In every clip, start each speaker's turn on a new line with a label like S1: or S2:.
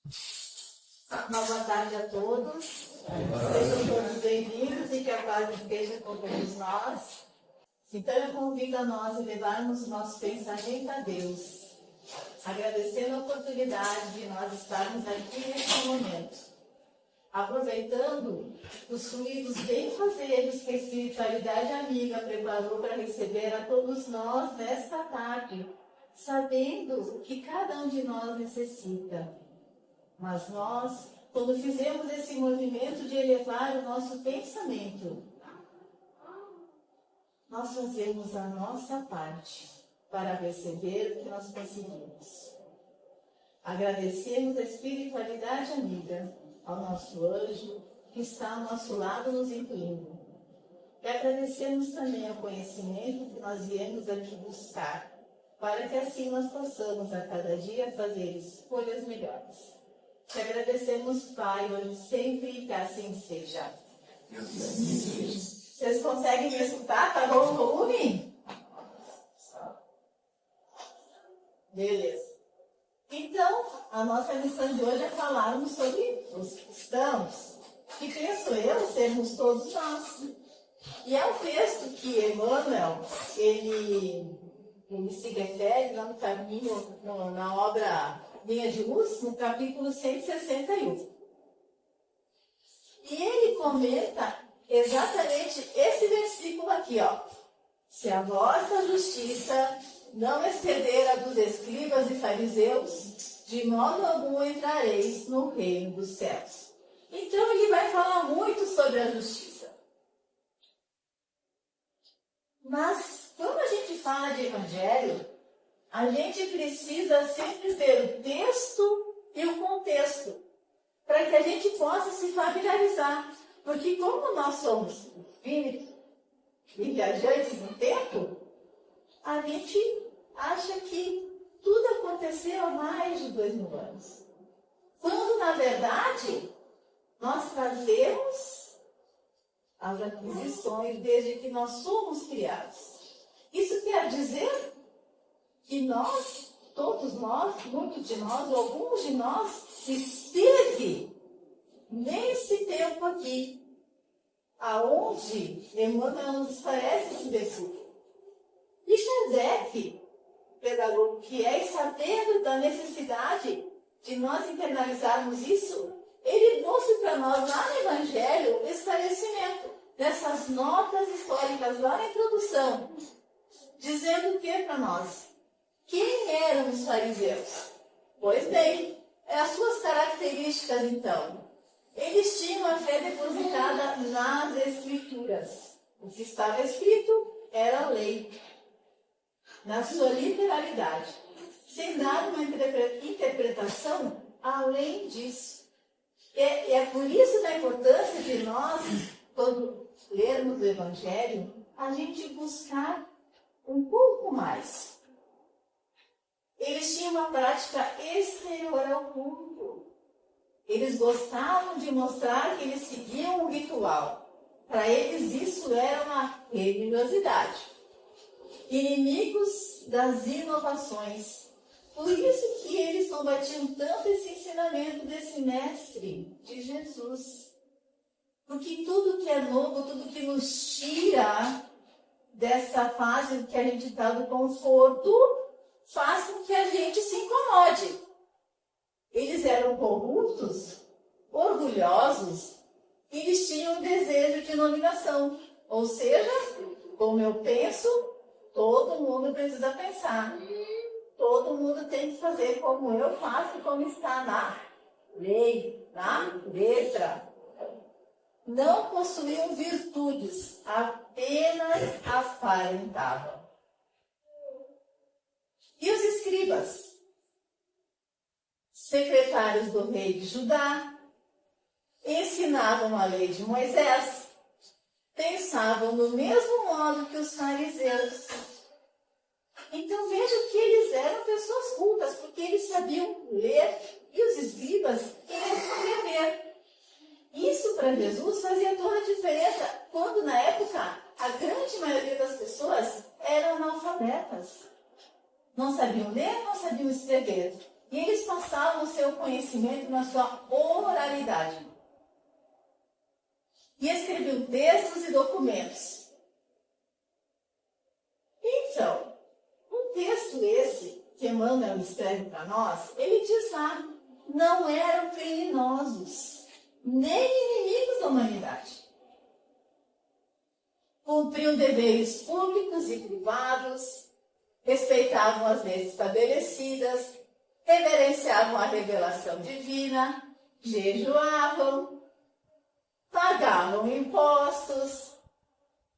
S1: Uma boa tarde a todos. Sejam todos bem-vindos e que a paz esteja com todos nós. Então eu convido a nós a levarmos o nosso pensamento a Deus, agradecendo a oportunidade de nós estarmos aqui neste momento, aproveitando os fluidos benfazejos que a espiritualidade amiga preparou para receber a todos nós nesta tarde, sabendo o que cada um de nós necessita. Mas nós, quando fizemos esse movimento de elevar o nosso pensamento, nós fazemos a nossa parte para receber o que nós conseguimos. Agradecemos a espiritualidade amiga, ao nosso anjo, que está ao nosso lado nos incluindo. E agradecemos também ao conhecimento que nós viemos aqui buscar, para que assim nós possamos a cada dia fazer escolhas melhores. Te agradecemos, Pai, hoje sempre que assim seja. Vocês conseguem me escutar? Tá bom o volume? Beleza. Então, a nossa lição de hoje é falarmos sobre os cristãos, que penso eu sermos todos nós. E é um texto que Emmanuel, ele se refere lá no caminho, na obra Linha de Luz, no capítulo 161. E ele comenta exatamente esse versículo aqui, ó. Se a vossa justiça não exceder a dos escribas e fariseus, de modo algum entrareis no reino dos céus. Então ele vai falar muito sobre a justiça. Mas quando a gente fala de evangelho, a gente precisa sempre ter o texto e o contexto, para que a gente possa se familiarizar. Porque como nós somos espíritos e viajantes no tempo, a gente acha que tudo aconteceu há mais de 2000 anos. Quando, na verdade, nós trazemos as aquisições desde que nós somos criados. Isso quer dizer que nós, todos nós, muitos de nós, ou alguns de nós, esteve nesse tempo aqui, aonde Emmanuel nos esclarece esse versículo. E Kardec, pedagogo que é, e sabendo da necessidade de nós internalizarmos isso, ele trouxe para nós lá no Evangelho o esclarecimento dessas notas históricas lá na introdução, dizendo o que para nós? Quem eram os fariseus? Pois bem, as suas características então. Eles tinham a fé depositada nas Escrituras. O que estava escrito era a lei, na sua literalidade, sem dar uma interpretação além disso. É por isso da importância de nós, quando lermos o Evangelho, a gente buscar um pouco mais. Eles tinham uma prática exterior ao mundo. Eles gostavam de mostrar que eles seguiam um ritual. Para eles isso era uma religiosidade. Inimigos das inovações. Por isso que eles combatiam tanto esse ensinamento desse mestre, de Jesus. Porque tudo que é novo, tudo que nos tira dessa fase que a gente está do conforto, faz com que a gente se incomode. Eles eram corruptos, orgulhosos, e eles tinham um desejo de dominação. Ou seja, como eu penso, todo mundo precisa pensar. Todo mundo tem que fazer como eu faço, como está na lei, na letra. Não possuíam virtudes, apenas aparentavam. E os escribas? Secretários do rei de Judá, ensinavam a lei de Moisés, pensavam no mesmo modo que os fariseus. Então veja que eles eram pessoas cultas, porque eles sabiam ler e os escribas escrever. Isso para Jesus fazia toda a diferença, quando na época a grande maioria das pessoas eram analfabetas. Não sabiam ler, não sabiam escrever. E eles passavam o seu conhecimento na sua oralidade. E escreviam textos e documentos. Então, um texto esse que Emmanuel escreve para nós, ele diz lá, não eram criminosos, nem inimigos da humanidade. Cumpriam deveres públicos e privados, respeitavam as leis estabelecidas, reverenciavam a revelação divina, jejuavam, pagavam impostos,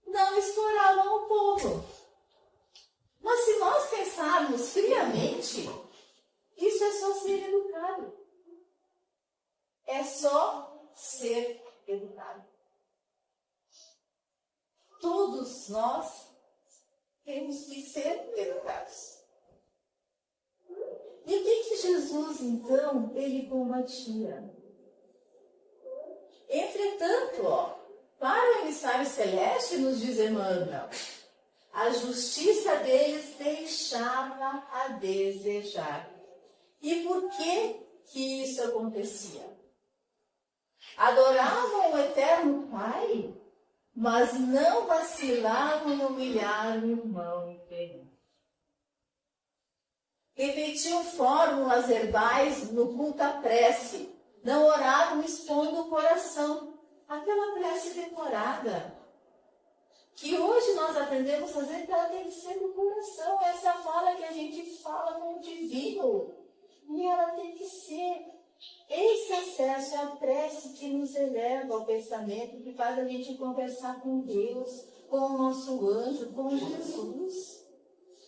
S1: não exploravam o povo. Mas se nós pensarmos friamente, isso é só ser educado. É só ser educado. Todos nós temos que ser educados. E o que Jesus, então, ele combatia? Entretanto, para o emissário celeste, nos diz Emmanuel, a justiça deles deixava a desejar. E por que isso acontecia? Adoravam o eterno Pai, mas não vacilavam em humilhar o irmão inferior. Repetiam fórmulas herbais no culto à prece, não oravam expondo o coração, aquela prece decorada, que hoje nós aprendemos a fazer, que ela tem que ser do coração, essa fala que a gente fala com o divino, e ela tem que ser. Esse acesso é a prece que nos eleva ao pensamento, que faz a gente conversar com Deus, com o nosso anjo, com Jesus.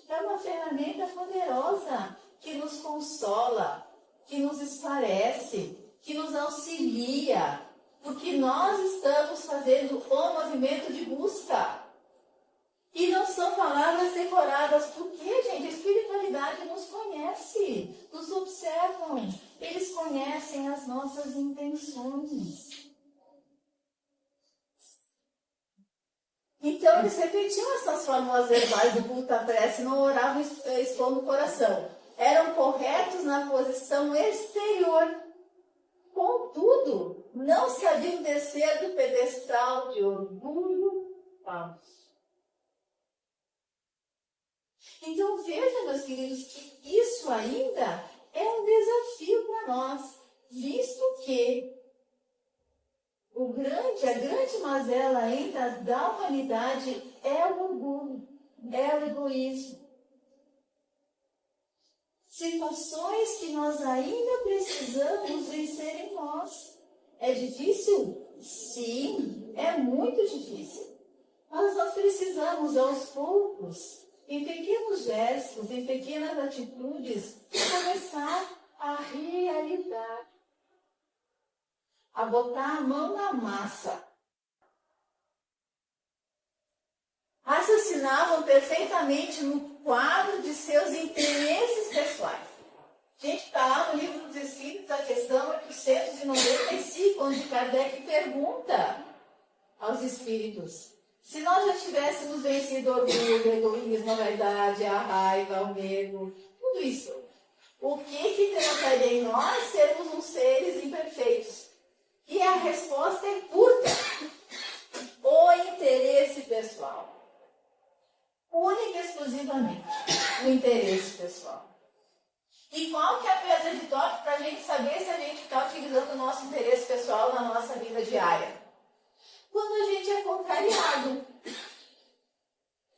S1: É uma ferramenta poderosa que nos consola, que nos esclarece, que nos auxilia, porque nós estamos fazendo o movimento de busca. E não são palavras decoradas, porque, gente, a espiritualidade nos conhece, nos observam, eles conhecem as nossas intenções. Então, eles repetiam essas fórmulas verbais do culto à prece, não oravam expondo o coração. Eram corretos na posição exterior. Contudo, não sabiam descer do pedestal de orgulho falso. Então, veja, meus queridos, que isso ainda é um desafio para nós, visto que a grande mazela ainda da humanidade é o orgulho, é o egoísmo. Situações que nós ainda precisamos vencer em nós. É difícil? Sim, é muito difícil. Mas nós precisamos, aos poucos, em pequenos gestos, em pequenas atitudes, começar a realizar, a botar a mão na massa. Raciocinavam perfeitamente no quadro de seus interesses pessoais. Gente, está lá no Livro dos Espíritos, a questão 895, onde Kardec pergunta aos espíritos: se nós já tivéssemos vencido o orgulho, o egoísmo, a vaidade, a raiva, o medo, tudo isso, o que trataria em nós sermos uns seres imperfeitos? E a resposta é curta: o interesse pessoal. Única e exclusivamente o interesse pessoal. E qual que é a pedra de toque para a gente saber se a gente está utilizando o nosso interesse pessoal na nossa vida diária? Quando a gente é contrariado.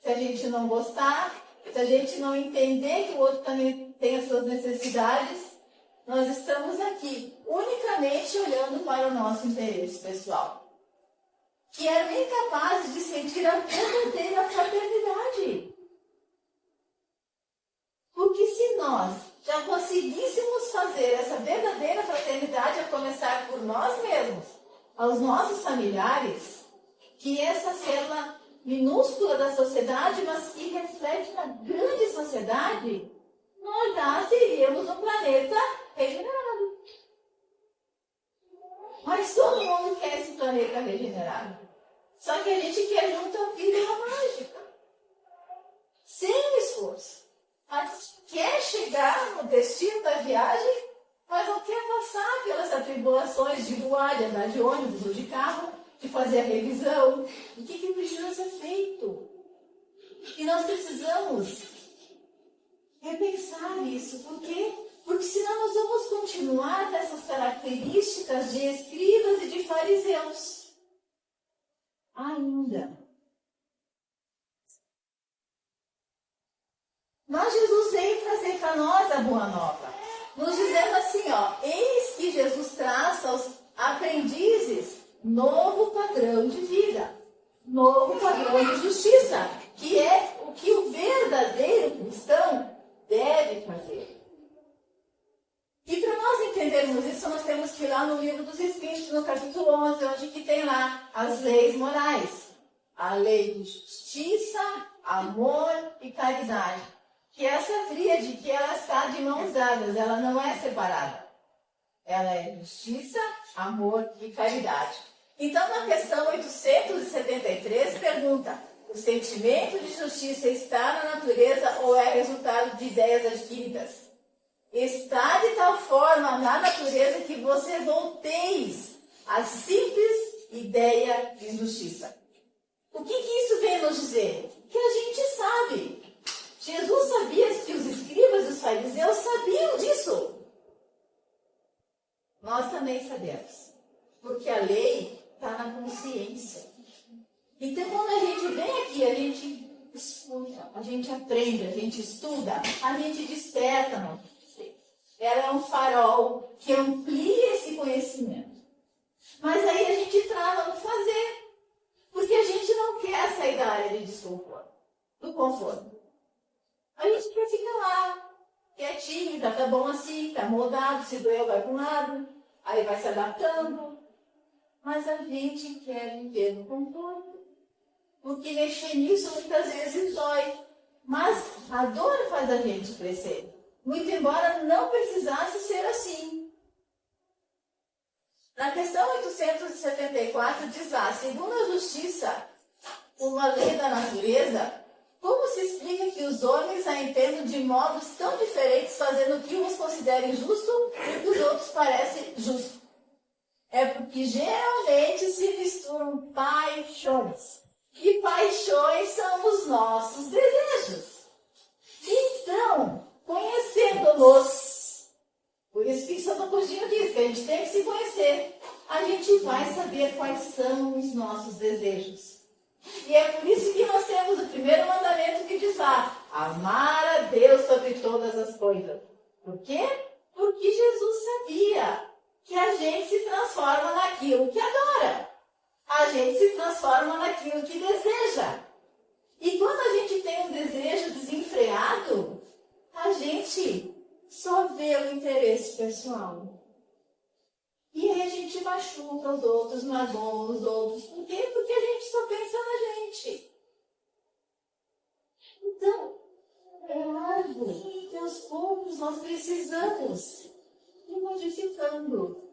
S1: Se a gente não gostar, se a gente não entender que o outro também tem as suas necessidades, nós estamos aqui unicamente olhando para o nosso interesse pessoal, que eram incapazes de sentir a verdadeira fraternidade. Porque se nós já conseguíssemos fazer essa verdadeira fraternidade, a começar por nós mesmos, aos nossos familiares, que essa célula minúscula da sociedade, mas que reflete na grande sociedade, nós já seríamos um planeta regenerado. Mas todo mundo quer esse planeta regenerado. Só que a gente quer junto a pílula mágica. Sem esforço. Mas quer chegar no destino da viagem tribulações de voar, de andar de ônibus ou de carro, de fazer a revisão. O que precisa ser feito? E nós precisamos repensar isso. Por quê? Porque senão nós vamos continuar com essas características de escribas e de fariseus. Ainda. Mas Jesus veio trazer para nós a boa nova, nos dizendo assim, eis que Jesus traz aos aprendizes novo padrão de vida, novo padrão de justiça, que é o que o verdadeiro cristão deve fazer. E para nós entendermos isso, nós temos que ir lá no livro dos Espíritos, no capítulo 11, onde que tem lá as leis morais. A lei de justiça, amor e caridade. Que essa tríade, que ela está de mãos dadas, ela não é separada. Ela é justiça, amor e caridade. Então, na questão 873, pergunta: o sentimento de justiça está na natureza ou é resultado de ideias adquiridas? Está de tal forma na natureza que você volteis à simples ideia de justiça. O que isso vem nos dizer? Que a gente sabe. Jesus sabia que os escribas e os fariseus sabiam disso. Nós também sabemos. Porque a lei está na consciência. Então, quando a gente vem aqui, a gente escuta, a gente aprende, a gente estuda, a gente desperta. Não? Ela é um farol que amplia esse conhecimento. Mas aí a gente trava no fazer. Porque a gente não quer sair da área de desconforto, do conforto. A gente quer ficar lá, quietinho, tá bom assim, tá moldado, se doeu vai para um lado, aí vai se adaptando. Mas a gente quer viver no conforto, porque mexer nisso muitas vezes dói. Mas a dor faz a gente crescer, muito embora não precisasse ser assim. Na questão 874 diz lá, segundo a justiça, uma lei da natureza, como se explica que os homens a entendam de modos tão diferentes, fazendo que uns considerem justo e que os outros parecem justo? É porque geralmente se misturam paixões. E paixões são os nossos desejos. Então, conhecendo-nos, por isso que Santo Agostinho diz que a gente tem que se conhecer, a gente vai saber quais são os nossos desejos. E é por isso que nós temos o primeiro mandamento que diz lá, amar a Deus sobre todas as coisas. Por quê? Porque Jesus sabia que a gente se transforma naquilo que adora. A gente se transforma naquilo que deseja. E quando a gente tem um desejo desenfreado, a gente só vê o interesse pessoal. E aí a gente machuca os outros, magoa os outros. Por quê? Porque a gente só pensa na gente. Então, é algo que aos poucos nós precisamos ir modificando.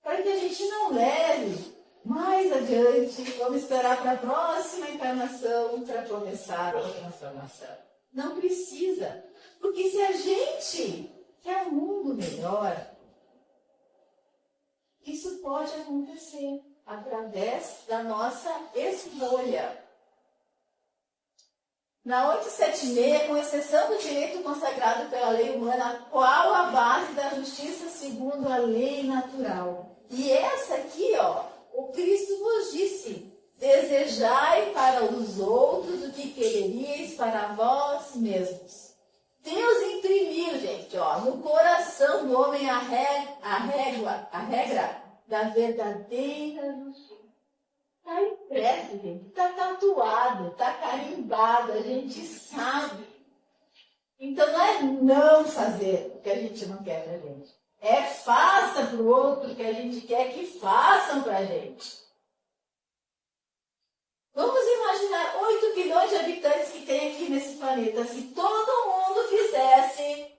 S1: Para que a gente não leve mais adiante, vamos esperar para a próxima encarnação para começar a transformação. Não precisa. Porque se a gente quer um mundo melhor, isso pode acontecer através da nossa escolha. Na 876, com exceção do direito consagrado pela lei humana, qual a base da justiça segundo a lei natural? E essa aqui, o Cristo vos disse, desejai para os outros o que quereríeis para vós mesmos. Deus imprimiu, gente, no coração do homem a regra da verdadeira justiça. Está impresso, gente. Está tatuado, está carimbado, a gente sabe. Então não é não fazer o que a gente não quer para a gente. É faça para o outro o que a gente quer que façam para a gente. Vamos imaginar 8 bilhões de habitantes que tem aqui nesse planeta. Se todo mundo fizesse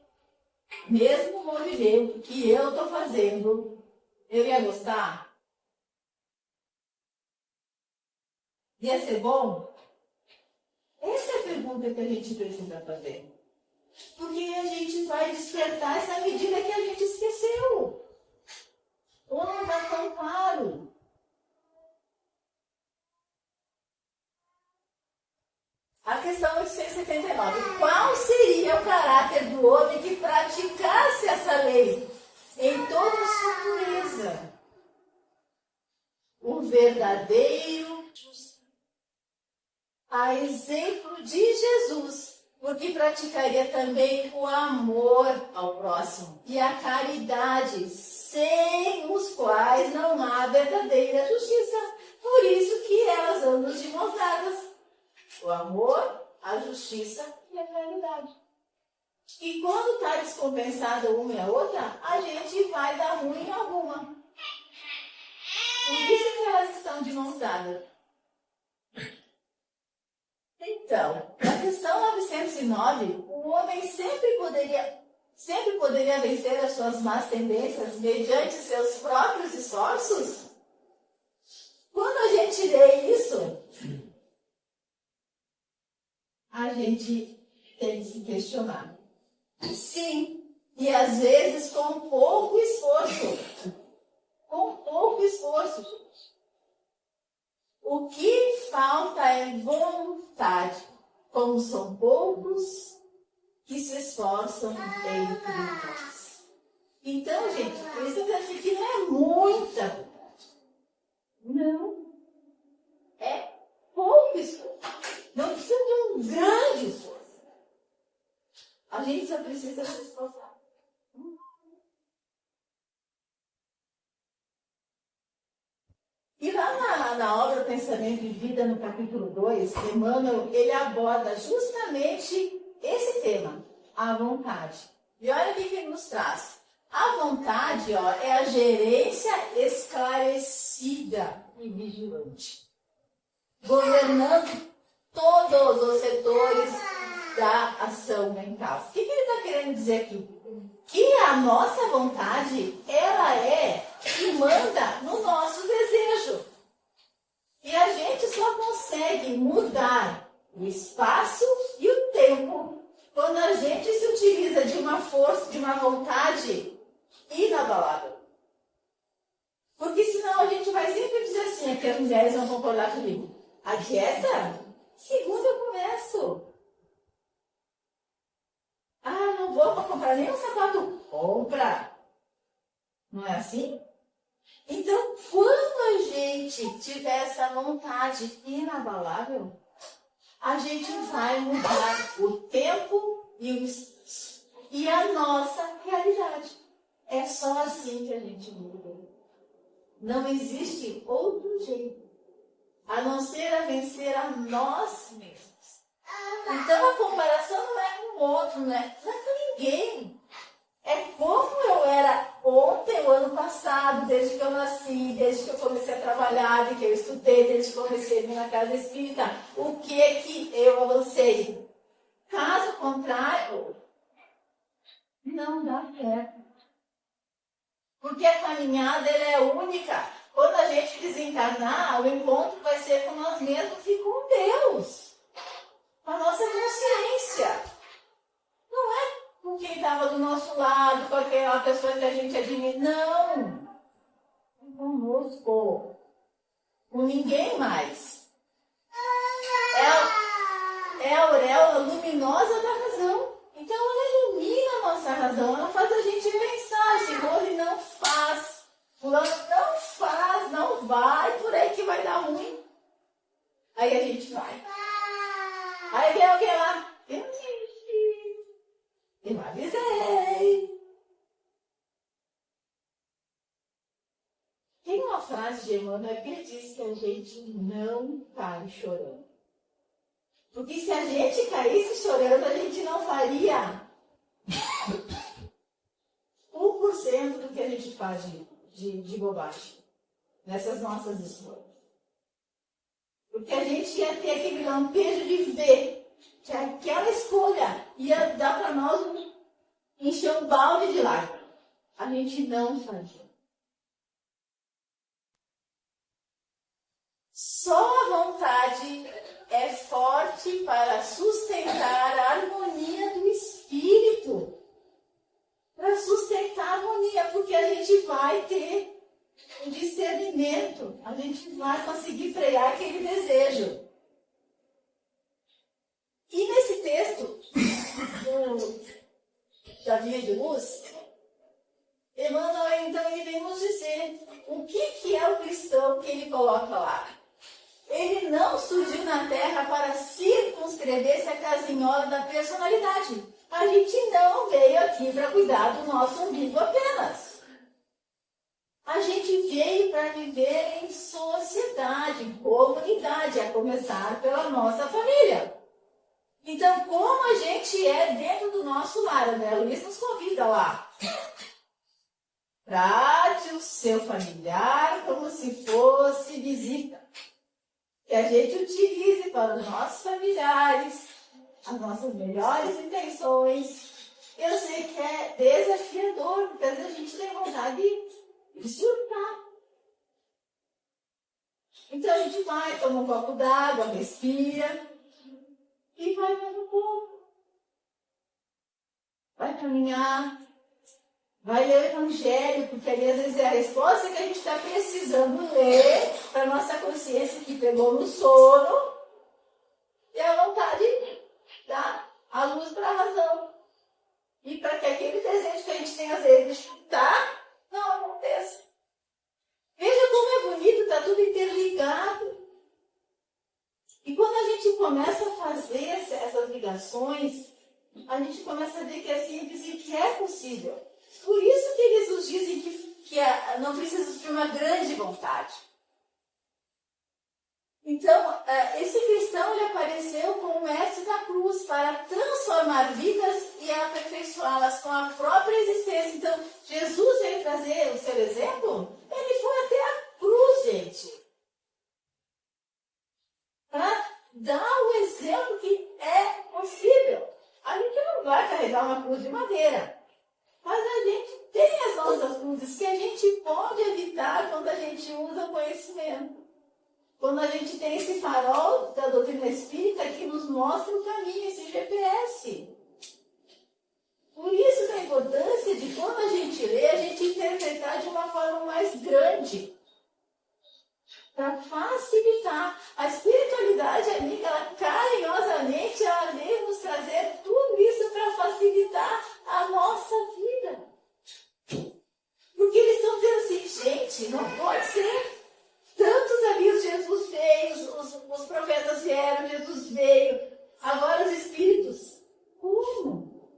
S1: o mesmo movimento que eu estou fazendo, eu ia gostar? Ia ser bom? Essa é a pergunta que a gente precisa fazer. Porque a gente vai despertar essa medida que a gente esqueceu. A questão 879. Qual seria o caráter do homem que praticasse essa lei em toda a sua pureza? O verdadeiro justo. A exemplo de Jesus, porque praticaria também o amor ao próximo e a caridade, sem os quais não há verdadeira justiça. Por isso que elas andam de mãos dadas. O amor, a justiça e a caridade. E quando está descompensada uma e a outra, a gente vai dar ruim em alguma. Por isso que elas estão de mãos dadas. Então, na questão 909, o homem sempre poderia vencer as suas más tendências mediante seus próprios esforços? Quando a gente lê isso, a gente tem que se questionar. Sim, e às vezes com pouco esforço. Com pouco esforço. O que falta é vontade, como são poucos que se esforçam entre nós. Então, gente, por isso que eu acho que não é muita vontade. Não. É pouco esforço. Não precisa de um grande esforço. A gente só precisa se esforçar. E lá na obra Pensamento e Vida, no capítulo 2, Emmanuel, ele aborda justamente esse tema, a vontade. E olha o que ele nos traz. A vontade, é a gerência esclarecida e vigilante, governando todos os setores da ação mental. O que ele está querendo dizer aqui? Que a nossa vontade, ela é que manda no nosso desejo. E a gente só consegue mudar o espaço e o tempo quando a gente se utiliza de uma força, de uma vontade inabalável. Porque senão a gente vai sempre dizer assim, que as mulheres vão concordar comigo. A dieta? Segunda eu começo. Ah, não vou comprar nenhum sapato. Compra. Não é assim? Então, quando a gente tiver essa vontade inabalável, a gente vai mudar o tempo e o espaço. E a nossa realidade. É só assim que a gente muda. Não existe outro jeito, a não ser a vencer a nós mesmos. Então, a comparação não é com o outro, não é com ninguém. É como eu era ontem, o ano passado, desde que eu nasci, desde que eu comecei a trabalhar, desde que eu estudei, desde que eu comecei a vir na casa espírita. O que é que eu avancei? Caso contrário, não dá certo. Porque a caminhada ela é única. Quando a gente desencarnar, o encontro vai ser com nós mesmos e com Deus. Com a nossa consciência. Não é com quem estava do nosso lado, com aquela pessoa que a gente admira. Não. É conosco. Com ninguém mais. É a auréola luminosa da razão. Então ela ilumina a nossa razão. Ela faz a gente pensar. Se Rose não faz. Fulano não faz, não vai. Por aí que vai dar ruim. Aí a gente vai. Aí vem alguém lá. Eu avisei. Tem uma frase de Emmanuel que diz que a gente não cai chorando. Porque se a gente caísse chorando, a gente não faria 1% do que a gente faz de bobagem nessas nossas escolhas. Porque a gente ia ter aquele lampejo de ver que aquela escolha ia dar para nós encher um balde de lágrimas. A gente não fazia. Só a vontade é forte para sustentar a harmonia do espírito. Para sustentar a harmonia, porque a gente vai ter um discernimento, a gente vai conseguir frear aquele desejo. texto do Chavinha de Luz, Emmanuel, então, ele vem nos dizer o que é o cristão que ele coloca lá. Ele não surgiu na Terra para circunscrever-se a casinhola da personalidade. A gente não veio aqui para cuidar do nosso umbigo apenas. A gente veio para viver em sociedade, em comunidade, a começar pela nossa família. Então, como a gente é dentro do nosso lar, André Luiz nos convida lá. Trate o seu familiar como se fosse visita. Que a gente utilize para os nossos familiares as nossas melhores intenções. Eu sei que é desafiador, porque às vezes a gente tem vontade de surtar. Então a gente vai, toma um copo d'água, respira e vai vendo um pouco. Vai caminhar, vai ler o Evangelho, porque ali às vezes é a resposta que a gente está precisando ler para a nossa consciência que pegou no sono e a vontade de dar a luz para a razão. E para que aquele desejo que a gente tem às vezes de chutar, não aconteça. Veja como é bonito, está tudo interligado. E quando a gente começa a fazer essas ligações, a gente começa a ver que é simples e que é possível. Por isso que eles nos dizem que não precisa de uma grande vontade. Então, esse cristão ele apareceu como mestre da cruz para transformar vidas e aperfeiçoá-las com a própria existência. Então, Jesus veio trazer o seu exemplo, ele foi até a cruz, gente. Para dar o exemplo que é possível. A gente não vai carregar uma cruz de madeira. Mas a gente tem as nossas cruzes que a gente pode evitar quando a gente usa o conhecimento. Quando a gente tem esse farol da doutrina espírita que nos mostra o caminho, esse GPS. Por isso que a importância de quando a gente lê, a gente interpretar de uma forma mais grande. Para facilitar. A espiritualidade, amiga, ela carinhosamente, ela veio nos trazer tudo isso para facilitar a nossa vida. Porque eles estão dizendo assim, gente, não pode ser. Tantos avisos Jesus fez, os profetas vieram, Jesus veio. Agora os espíritos. Como?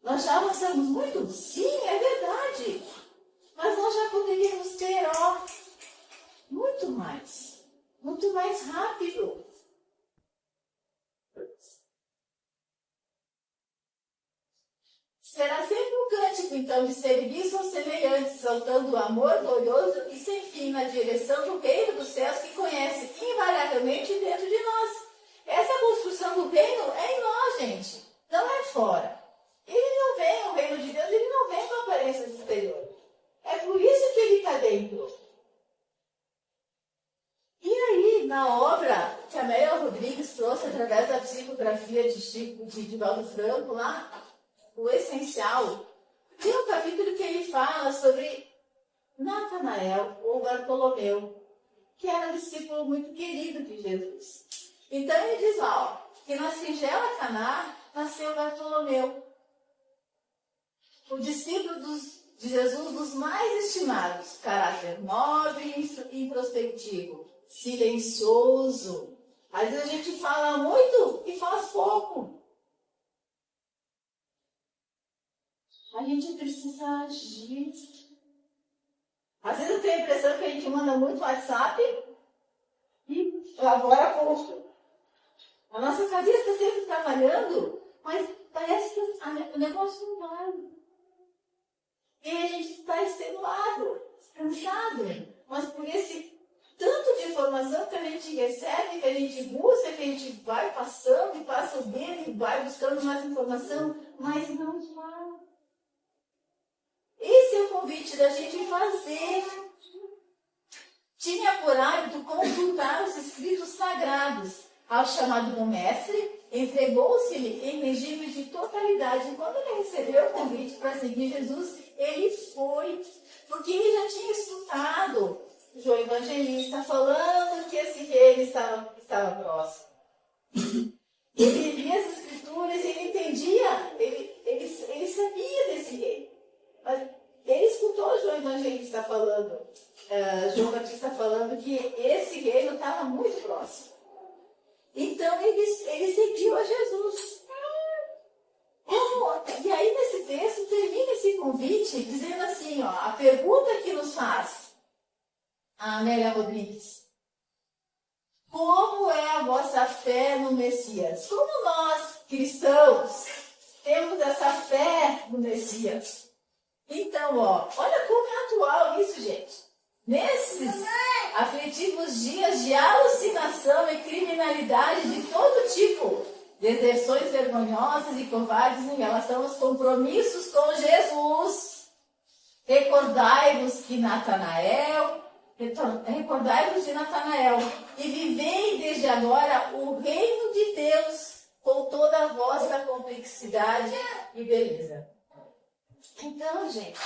S1: Nós já avançamos muito? Sim, é verdade. Mas nós já poderíamos ter, muito mais rápido. Será sempre um cântico, então, de serviço aos semelhantes, exaltando o amor glorioso e sem fim na direção do reino dos céus que conhece invariavelmente dentro de nós. Essa construção do reino é em nós, gente, não é fora. Ele não vem, o reino de Deus, ele não vem com aparência exterior. É por isso que ele está dentro. E aí, na obra que a Amélia Rodrigues trouxe através da psicografia de Divaldo Franco, lá, o essencial, tem um capítulo que ele fala sobre Natanael, ou Bartolomeu, que era um discípulo muito querido de Jesus. Então ele diz lá, que na singela Caná nasceu Bartolomeu, o discípulo de Jesus dos mais estimados, caráter nobre e introspectivo, silencioso. Às vezes a gente fala muito e faz pouco. A gente precisa agir. Às vezes eu tenho a impressão que a gente manda muito WhatsApp e agora pouco. A nossa cabeça está sempre trabalhando, mas parece que o negócio não vai. E a gente está extenuado, cansado. Mas por esse tanto de informação que a gente recebe, que a gente busca, que a gente vai passando e passa o dedo e vai buscando mais informação, mas não vai. Esse é o convite da gente fazer. Tinha por hábito consultar os escritos sagrados. Ao chamado do mestre, entregou-se-lhe em regime de totalidade. E quando ele recebeu o convite para seguir Jesus, ele foi. Porque ele já tinha escutado João Evangelista falando que esse reino estava próximo. Ele lia as escrituras e ele entendia, ele sabia desse reino. Mas ele escutou João Evangelista falando, João Batista falando que esse reino estava muito próximo. Então ele seguiu a Jesus. E aí nesse texto termina esse convite dizendo assim, ó, a pergunta que nos faz a Amélia Rodrigues: como é a vossa fé no Messias? Como nós, cristãos, temos essa fé no Messias? Então, ó, olha como é atual isso, gente. Nesses aflitivos dias de alucinação e criminalidade de todo tipo, deserções vergonhosas e covardes em relação aos compromissos com Jesus, recordai-vos de Natanael e vivei desde agora o reino de Deus com toda a vossa complexidade e beleza. Então, gente,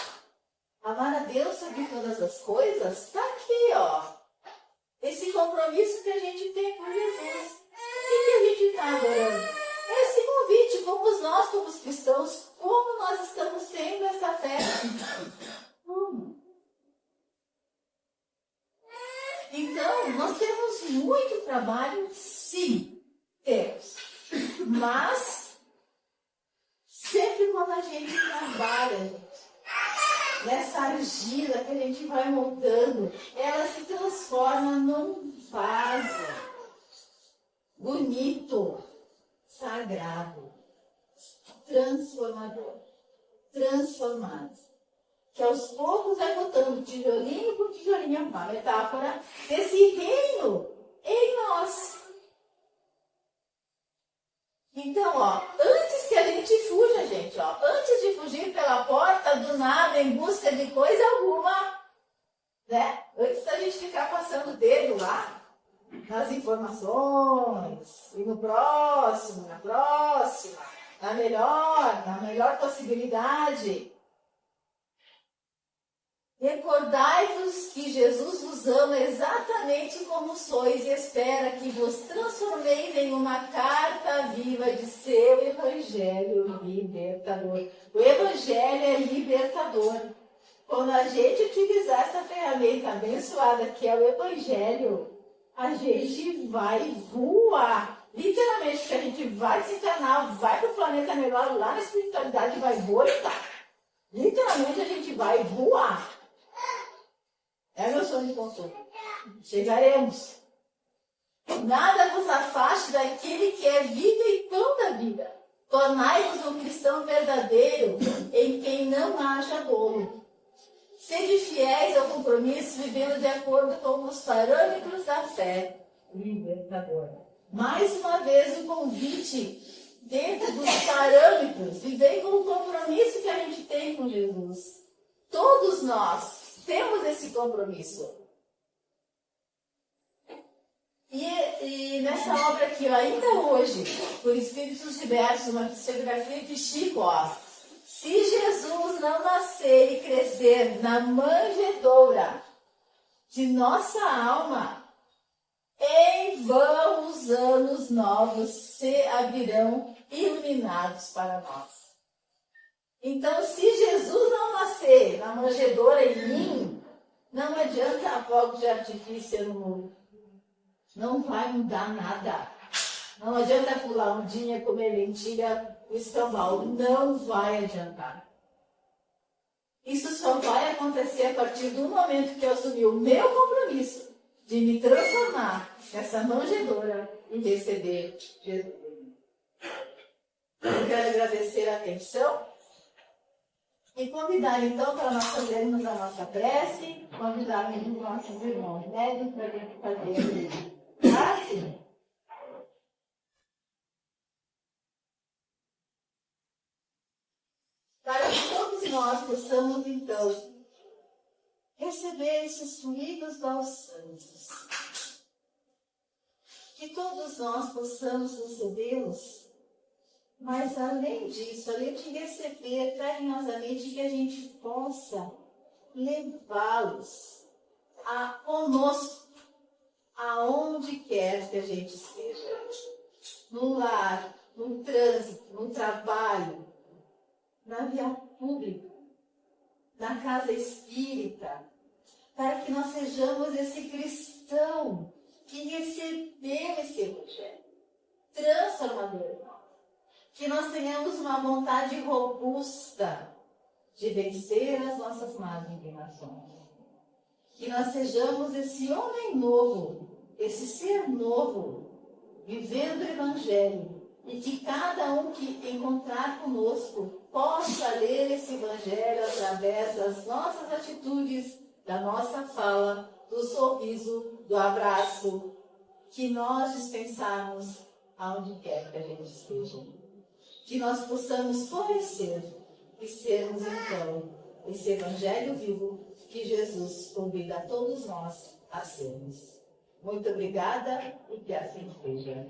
S1: amar a Deus sobre todas as coisas, está aqui, ó. Esse compromisso que a gente tem com Jesus. O que a gente está adorando? Esse convite, nós, como os cristãos, como nós estamos tendo essa fé? Então, nós temos muito trabalho, sim, temos. Mas, sempre quando a gente trabalha, gente, nessa argila que a gente vai montando, ela se transforma num vaso bonito, sagrado, transformador, transformado. Que aos poucos vai botando tijolinho por tijolinho, uma metáfora desse reino em nós. Então, ó, antes que a gente fuja, gente, ó, antes de fugir pela porta do nada em busca de coisa alguma, né? Antes da gente ficar passando o dedo lá nas informações, e no próximo, na próxima, na melhor possibilidade. Recordai-vos que Jesus vos ama exatamente como sois e espera que vos transformeis em uma carta viva de seu Evangelho libertador. O Evangelho é libertador. Quando a gente utilizar essa ferramenta abençoada que é o Evangelho, a gente vai voar. Literalmente, porque a gente vai se encarnar, vai para o planeta melhor, lá na espiritualidade, vai voltar. Literalmente, a gente vai voar. É meu sonho de consumo. Chegaremos. Nada vos afaste daquele que é vida e pão da vida. Tornai-vos um cristão verdadeiro, em quem não haja dolo. Sede fiéis ao compromisso, vivendo de acordo com os parâmetros da fé libertadora. Mais uma vez o convite dentro dos parâmetros. Vivei com o compromisso que a gente tem com Jesus. Todos nós temos esse compromisso. E nessa obra aqui, ó, ainda hoje, por Espíritos Diversos, uma psicografia de Chico, ó, se Jesus não nascer e crescer na manjedoura de nossa alma, em vão os anos novos se abrirão iluminados para nós. Então, se Jesus não nascer na manjedoura em mim, não adianta fogos de artifício no mundo. Não vai mudar nada. Não adianta pular ondinha, comer lentilha, o escambau. Não vai adiantar. Isso só vai acontecer a partir do momento que eu assumir o meu compromisso de me transformar nessa manjedoura e receber Jesus. Eu quero agradecer a atenção. E convidar, então, para nós fazermos a nossa prece, convidar os nossos irmãos médios para a gente fazer a prece. Para que todos nós possamos, então, receber esses fluidos balsâmicos. Que todos nós possamos recebê-los. Mas, além disso, além de receber carinhosamente, que a gente possa levá-los conosco, aonde quer que a gente esteja. no lar, no trânsito, no trabalho, na via pública, na casa espírita, para que nós sejamos esse cristão que recebeu esse evangelho transformador. Que nós tenhamos uma vontade robusta de vencer as nossas más inclinações. Que nós sejamos esse homem novo, esse ser novo, vivendo o evangelho. E que cada um que encontrar conosco possa ler esse evangelho através das nossas atitudes, da nossa fala, do sorriso, do abraço, que nós dispensarmos aonde quer que a gente esteja. Que nós possamos florescer e sermos, então, esse evangelho vivo que Jesus convida a todos nós a sermos. Muito obrigada e que assim seja.